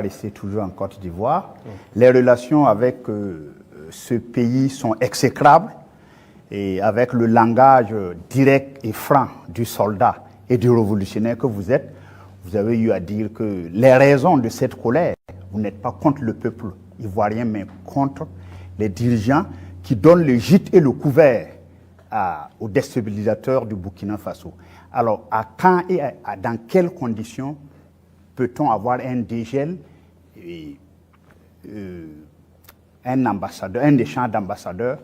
rester toujours en Côte d'Ivoire. Les relations avec ce pays sont exécrables et avec le langage direct et franc du soldat et du révolutionnaire que vous êtes, vous avez eu à dire que les raisons de cette colère, vous n'êtes pas contre le peuple ivoirien, mais contre les dirigeants qui donnent le gîte et le couvert aux déstabilisateurs du Burkina Faso. Alors, à quand et dans quelles conditions peut-on avoir un dégel et un ambassadeur, un échange d'ambassadeurs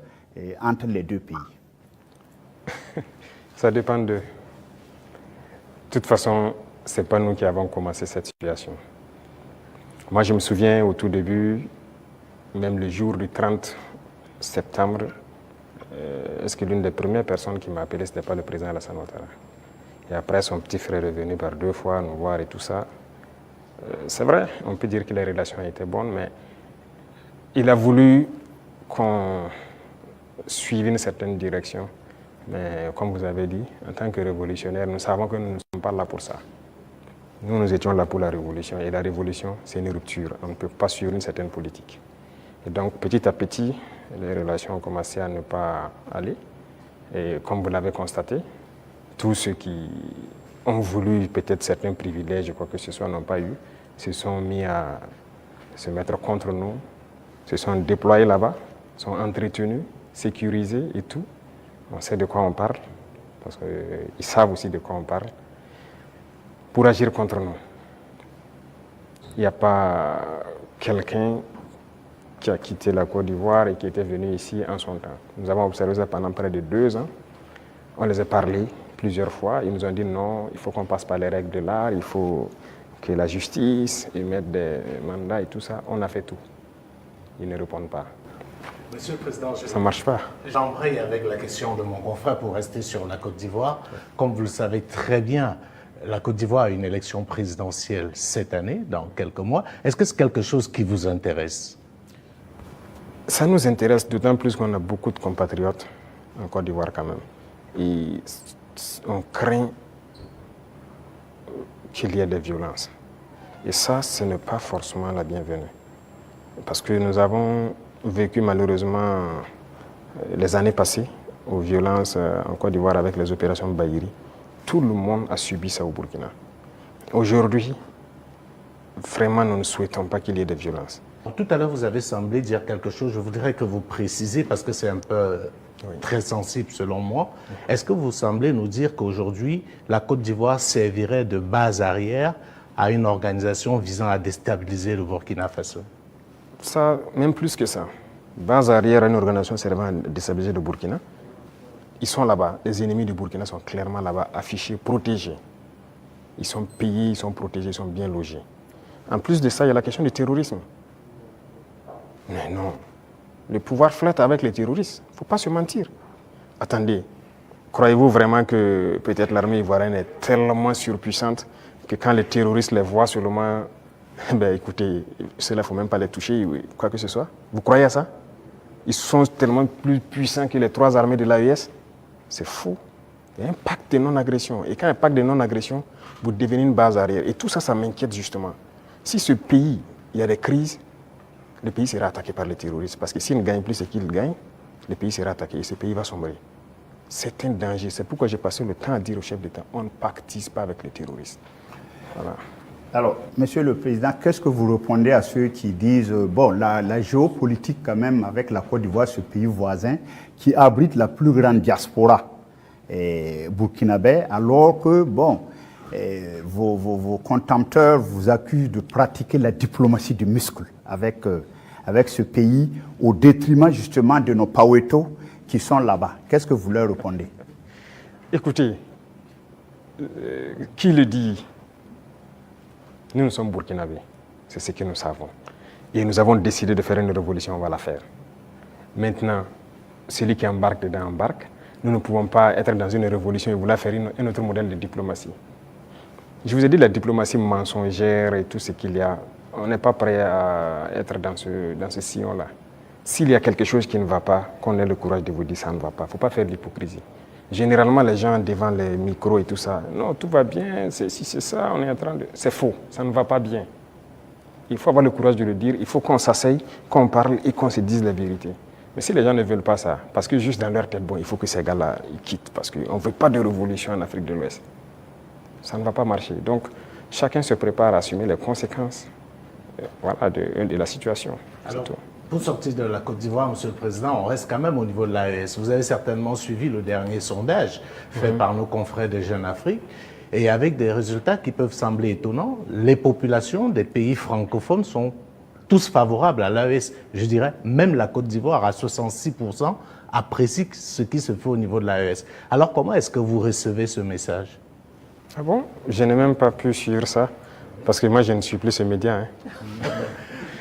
entre les deux pays? Ça dépend de... De toute façon, ce n'est pas nous qui avons commencé cette situation. Moi, je me souviens au tout début, même le jour du 30 septembre, est-ce que l'une des premières personnes qui m'a appelé, ce n'était pas le président Alassane Ouattara. Et après, son petit frère est venu par 2 fois nous voir et tout ça. C'est vrai, on peut dire que les relations étaient bonnes, mais il a voulu qu'on suive une certaine direction. Mais comme vous avez dit, en tant que révolutionnaire, nous savons que nous ne sommes pas là pour ça. Nous étions là pour la révolution. Et la révolution, c'est une rupture. On ne peut pas suivre une certaine politique. Et donc, petit à petit, les relations ont commencé à ne pas aller. Et comme vous l'avez constaté, tous ceux qui ont voulu peut-être certains privilèges, quoi que ce soit, n'ont pas eu, se sont mis à se mettre contre nous, se sont déployés là-bas, sont entretenus, sécurisés et tout. On sait de quoi on parle, parce qu'ils savent aussi de quoi on parle, pour agir contre nous. Il n'y a pas quelqu'un qui a quitté la Côte d'Ivoire et qui était venu ici en son temps. Nous avons observé ça pendant près de 2 ans. On les a parlé plusieurs fois. Ils nous ont dit non, il faut qu'on passe par les règles de l'art, il faut que la justice émette des mandats et tout ça. On a fait tout. Ils ne répondent pas. Monsieur le Président, ça ne marche pas. J'embraye avec la question de mon confrère pour rester sur la Côte d'Ivoire. Comme vous le savez très bien, la Côte d'Ivoire a une élection présidentielle cette année, dans quelques mois. Est-ce que c'est quelque chose qui vous intéresse? Ça nous intéresse d'autant plus qu'on a beaucoup de compatriotes en Côte d'Ivoire quand même. Et on craint qu'il y ait des violences. Et ça, ce n'est pas forcément la bienvenue. Parce que nous avons vécu malheureusement les années passées aux violences en Côte d'Ivoire avec les opérations Bahiri. Tout le monde a subi ça au Burkina. Aujourd'hui, vraiment, nous ne souhaitons pas qu'il y ait des violences. Tout à l'heure, vous avez semblé dire quelque chose. Je voudrais que vous précisiez, parce que c'est un peu très sensible selon moi. Est-ce que vous semblez nous dire qu'aujourd'hui, la Côte d'Ivoire servirait de base arrière à une organisation visant à déstabiliser le Burkina Faso? Ça, même plus que ça. Base arrière à une organisation servant à déstabiliser le Burkina. Ils sont là-bas. Les ennemis du Burkina sont clairement là-bas, affichés, protégés. Ils sont payés, ils sont protégés, ils sont bien logés. En plus de ça, il y a la question du terrorisme. Mais non, le pouvoir flotte avec les terroristes. Il ne faut pas se mentir. Attendez, croyez-vous vraiment que peut-être l'armée ivoirienne est tellement surpuissante que quand les terroristes les voient seulement, ben écoutez, ceux-là, il ne faut même pas les toucher, quoi que ce soit. Vous croyez à ça? Ils sont tellement plus puissants que les 3 armées de l'AES. C'est faux. Il y a un pacte de non-agression. Et quand il y a un pacte de non-agression, vous devenez une base arrière. Et tout ça, ça m'inquiète justement. Si ce pays, il y a des crises, le pays sera attaqué par les terroristes. Parce que s'ils ne gagnent plus ce qu'ils gagnent, le pays sera attaqué et ce pays va sombrer. C'est un danger. C'est pourquoi j'ai passé le temps à dire au chef d'État, on ne pactise pas avec les terroristes. Voilà. Alors, Monsieur le Président, qu'est-ce que vous répondez à ceux qui disent, bon, la géopolitique quand même avec la Côte d'Ivoire, ce pays voisin, qui abrite la plus grande diaspora burkinabé, alors que, bon, vos contempteurs vous accusent de pratiquer la diplomatie du muscle avec ce pays, au détriment justement de nos Paweto qui sont là-bas. Qu'est-ce que vous leur répondez? Écoutez, qui le dit? Nous sommes burkinabés, c'est ce que nous savons. Et nous avons décidé de faire une révolution, on va la faire. Maintenant, celui qui embarque dedans embarque. Nous ne pouvons pas être dans une révolution et vouloir faire un autre modèle de diplomatie. Je vous ai dit la diplomatie mensongère et tout ce qu'il y a. On n'est pas prêt à être dans ce sillon-là. S'il y a quelque chose qui ne va pas, qu'on ait le courage de vous dire ça ne va pas. Il ne faut pas faire de l'hypocrisie. Généralement, les gens devant les micros et tout ça, non, tout va bien, si c'est ça, on est en train de... C'est faux, ça ne va pas bien. Il faut avoir le courage de le dire, il faut qu'on s'asseye, qu'on parle et qu'on se dise la vérité. Mais si les gens ne veulent pas ça, parce que juste dans leur tête, bon, il faut que ces gars-là ils quittent, parce qu'on ne veut pas de révolution en Afrique de l'Ouest. Ça ne va pas marcher. Donc, chacun se prépare à assumer les conséquences voilà, de la situation. Alors, pour sortir de la Côte d'Ivoire, Monsieur le Président, on reste quand même au niveau de l'AES. Vous avez certainement suivi le dernier sondage fait par nos confrères de Jeune Afrique, et avec des résultats qui peuvent sembler étonnants. Les populations des pays francophones sont tous favorables à l'AES. Je dirais, même la Côte d'Ivoire, à 66%, apprécie ce qui se fait au niveau de l'AES. Alors, comment est-ce que vous recevez ce message? Ah bon? Je n'ai même pas pu suivre ça, parce que moi, je ne suis plus ce média. Hein.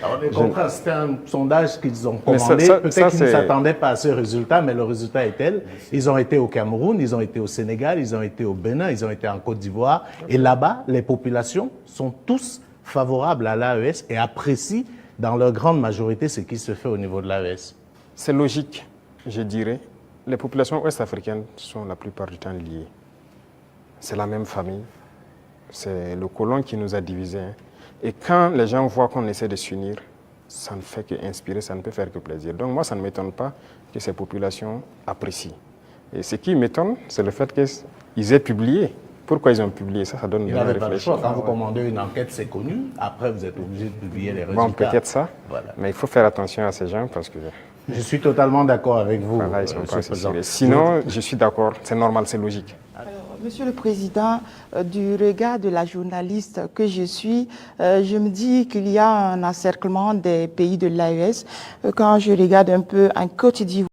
Alors, on est contraint, c'était un sondage qu'ils ont commandé. Peut-être qu'ils ne s'attendaient pas à ce résultat, mais le résultat est tel. Ils ont été au Cameroun, ils ont été au Sénégal, ils ont été au Bénin, ils ont été en Côte d'Ivoire. Et là-bas, les populations sont tous favorables à l'AES et apprécient dans leur grande majorité ce qui se fait au niveau de l'AES. C'est logique, je dirais. Les populations ouest-africaines sont la plupart du temps liées. C'est la même famille. C'est le colon qui nous a divisés. Hein. Et quand les gens voient qu'on essaie de s'unir, ça ne fait qu'inspirer, ça ne peut faire que plaisir. Donc moi, ça ne m'étonne pas que ces populations apprécient. Et ce qui m'étonne, c'est le fait qu'ils aient publié. Pourquoi ils ont publié ça? Ça donne bien à réfléchir. Quand vous commandez une enquête, c'est connu. Après, vous êtes obligé de publier les résultats. Bon, peut-être ça. Voilà. Mais il faut faire attention à ces gens parce que... Je suis totalement d'accord avec vous, voilà, ils sont pas assez sérieux. Sinon, je suis d'accord. C'est normal, c'est logique. Alors, Monsieur le Président, du regard de la journaliste que je suis, je me dis qu'il y a un encerclement des pays de l'AES. Quand je regarde un peu en Côte d'Ivoire,